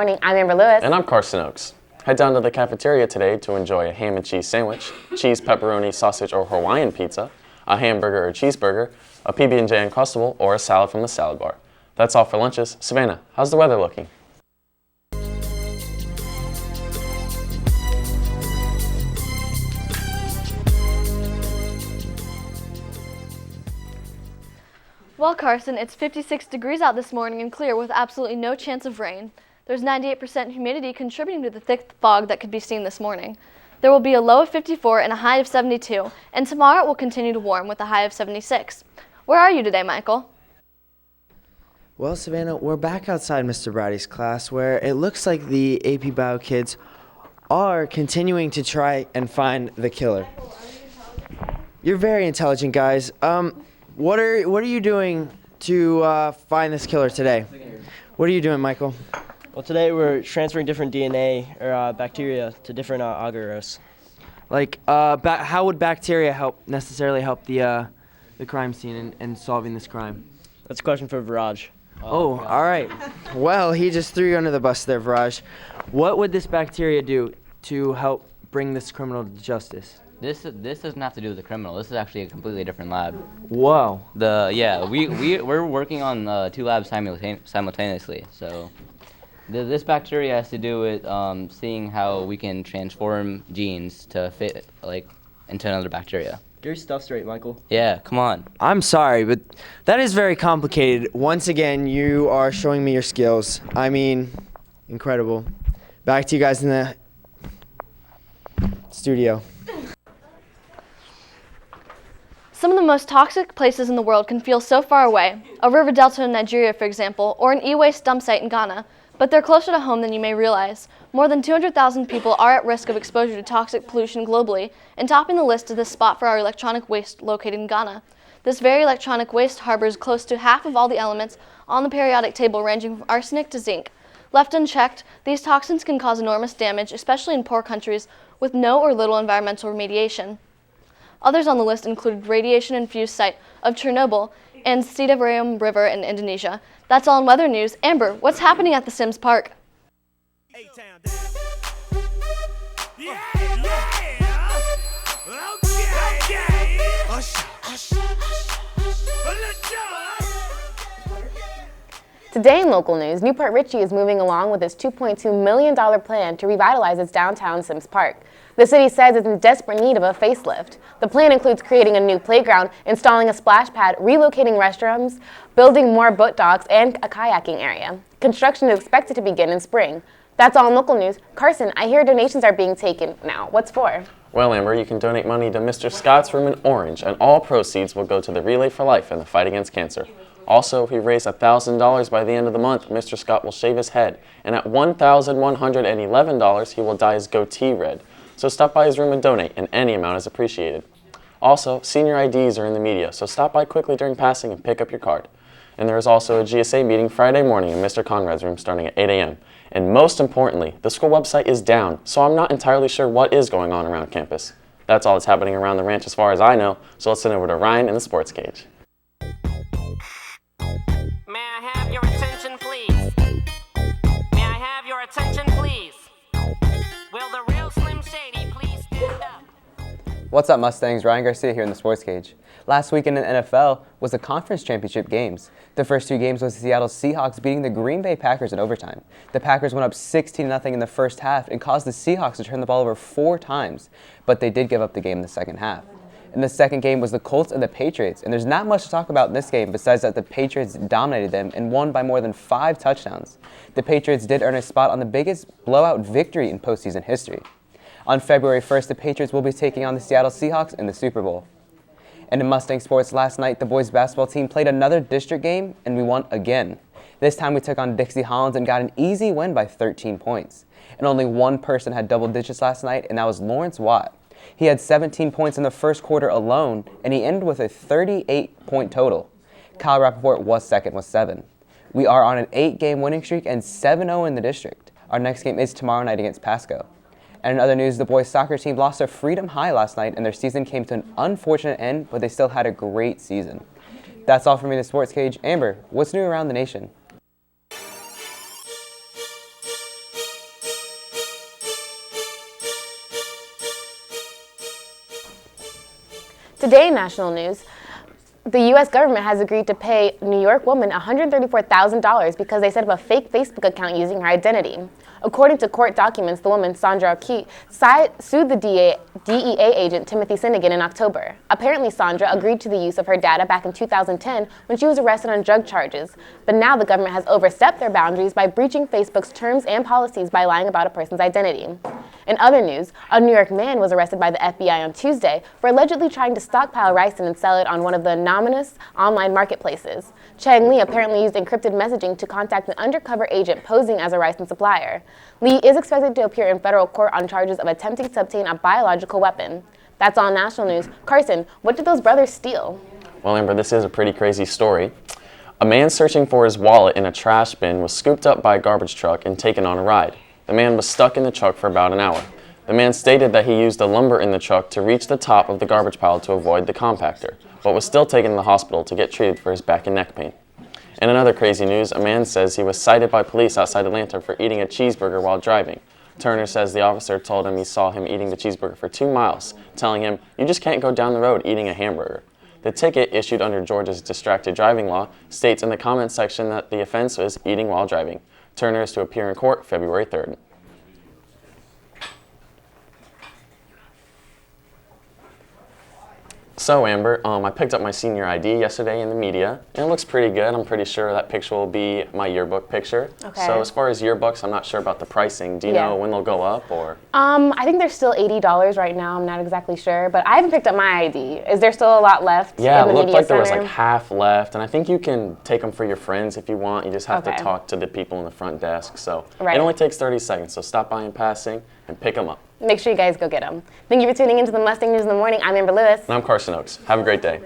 Morning, I'm Amber Lewis. And I'm Carson Oakes. Head down to the cafeteria today to enjoy a ham and cheese sandwich, cheese, pepperoni, sausage, or Hawaiian pizza, a hamburger or cheeseburger, a PB&J Uncrustable, or a salad from the salad bar. That's all for lunches. Savannah, how's the weather looking? Well, Carson, it's 56 degrees out this morning and clear with absolutely no chance of rain. There's 98% humidity contributing to the thick fog that could be seen this morning. There will be a low of 54 and a high of 72, and tomorrow it will continue to warm with a high of 76. Where are you today, Michael? Well, Savannah, we're back outside Mr. Brady's class where it looks like the AP Bio kids are continuing to try and find the killer. You're very intelligent, guys. What are you doing to find this killer today? What are you doing, Michael? Well, today we're transferring different DNA or bacteria to different agarose. Like, how would bacteria necessarily help the crime scene and solving this crime? That's a question for Viraj. Oh, all right. Well, he just threw you under the bus there, Viraj. What would this bacteria do to help bring this criminal to justice? This doesn't have to do with the criminal. This is actually a completely different lab. Whoa. We're working on two labs simultaneously. So this bacteria has to do with seeing how we can transform genes to fit into another bacteria. Get your stuff straight, Michael. Yeah, come on. I'm sorry, but that is very complicated. Once again, you are showing me your skills. I mean, incredible. Back to you guys in the studio. Some of the most toxic places in the world can feel so far away, a river delta in Nigeria, for example, or an e-waste dump site in Ghana, but they're closer to home than you may realize. More than 200,000 people are at risk of exposure to toxic pollution globally, and topping the list is this spot for our electronic waste located in Ghana. This very electronic waste harbors close to half of all the elements on the periodic table, ranging from arsenic to zinc. Left unchecked, these toxins can cause enormous damage, especially in poor countries with no or little environmental remediation. Others on the list include radiation-infused site of Chernobyl and Citarum River in Indonesia. That's all in weather news. Amber, what's happening at the Sims Park? Today in local news, Newport Richey is moving along with its $2.2 million plan to revitalize its downtown Sims Park. The city says it's in desperate need of a facelift. The plan includes creating a new playground, installing a splash pad, relocating restrooms, building more boat docks, and a kayaking area. Construction is expected to begin in spring. That's all in local news. Carson, I hear donations are being taken now. What's for? Well, Amber, you can donate money to Mr. Scott's Room in Orange, and all proceeds will go to the Relay for Life and the fight against cancer. Also, if we raise $1,000 by the end of the month, Mr. Scott will shave his head, and at $1,111, he will dye his goatee red. So stop by his room and donate, and any amount is appreciated. Also, senior IDs are in the media, so stop by quickly during passing and pick up your card. And there is also a GSA meeting Friday morning in Mr. Conrad's room starting at 8 a.m. And most importantly, the school website is down, so I'm not entirely sure what is going on around campus. That's all that's happening around the ranch as far as I know, so let's send over to Ryan in the sports cage. May I have your attention, please? May I have your attention, please? Will the real Slim Shady please stand up? What's up, Mustangs? Ryan Garcia here in the Sports Cage. Last weekend in the NFL was the conference championship games. The first two games was the Seattle Seahawks beating the Green Bay Packers in overtime. The Packers went up 16-0 in the first half and caused the Seahawks to turn the ball over 4 times, but they did give up the game in the second half. And the second game was the Colts and the Patriots, and there's not much to talk about in this game besides that the Patriots dominated them and won by more than 5 touchdowns. The Patriots did earn a spot on the biggest blowout victory in postseason history. On February 1st, the Patriots will be taking on the Seattle Seahawks in the Super Bowl. And in Mustang sports last night, the boys basketball team played another district game, and we won again. This time we took on Dixie Hollins and got an easy win by 13 points. And only one person had double digits last night, and that was Lawrence Watt. He had 17 points in the first quarter alone, and he ended with a 38-point total. Kyle Rappaport was second with 7. We are on an 8-game winning streak and 7-0 in the district. Our next game is tomorrow night against Pasco. And in other news, the boys soccer team lost to Freedom High last night, and their season came to an unfortunate end, but they still had a great season. That's all for me in the Sports Cage. Amber, what's new around the nation? Today in national news, the U.S. government has agreed to pay a New York woman $134,000 because they set up a fake Facebook account using her identity. According to court documents, the woman, Sandra Key, sued the DEA agent Timothy Sinnigan in October. Apparently, Sandra agreed to the use of her data back in 2010 when she was arrested on drug charges. But now the government has overstepped their boundaries by breaching Facebook's terms and policies by lying about a person's identity. In other news, a New York man was arrested by the FBI on Tuesday for allegedly trying to stockpile ricin and sell it on one of the anonymous online marketplaces. Chang Lee apparently used encrypted messaging to contact an undercover agent posing as a ricin supplier. Lee is expected to appear in federal court on charges of attempting to obtain a biological weapon. That's all national news. Carson, what did those brothers steal? Well, Amber, this is a pretty crazy story. A man searching for his wallet in a trash bin was scooped up by a garbage truck and taken on a ride. The man was stuck in the truck for about an hour. The man stated that he used the lumber in the truck to reach the top of the garbage pile to avoid the compactor, but was still taken to the hospital to get treated for his back and neck pain. In another crazy news, a man says he was cited by police outside Atlanta for eating a cheeseburger while driving. Turner says the officer told him he saw him eating the cheeseburger for 2 miles, telling him, "You just can't go down the road eating a hamburger." The ticket, issued under Georgia's distracted driving law, states in the comments section that the offense was eating while driving. Turner is to appear in court February 3rd. So Amber, I picked up my senior ID yesterday in the media, and it looks pretty good. I'm pretty sure that picture will be my yearbook picture. Okay. So as far as yearbooks, I'm not sure about the pricing. Do you know when they'll go up, or? I think they're still $80 right now. I'm not exactly sure, but I haven't picked up my ID. Is there still a lot left? Yeah, in the it looked media like there was center? like half left, and I think you can take them for your friends if you want. You just have Okay. to talk to the people in the front desk. So Right. it only takes 30 seconds. So stop by in passing and pick them up. Make sure you guys go get them. Thank you for tuning into the Mustang News in the Morning. I'm Amber Lewis. And I'm Carson Oakes. Have a great day.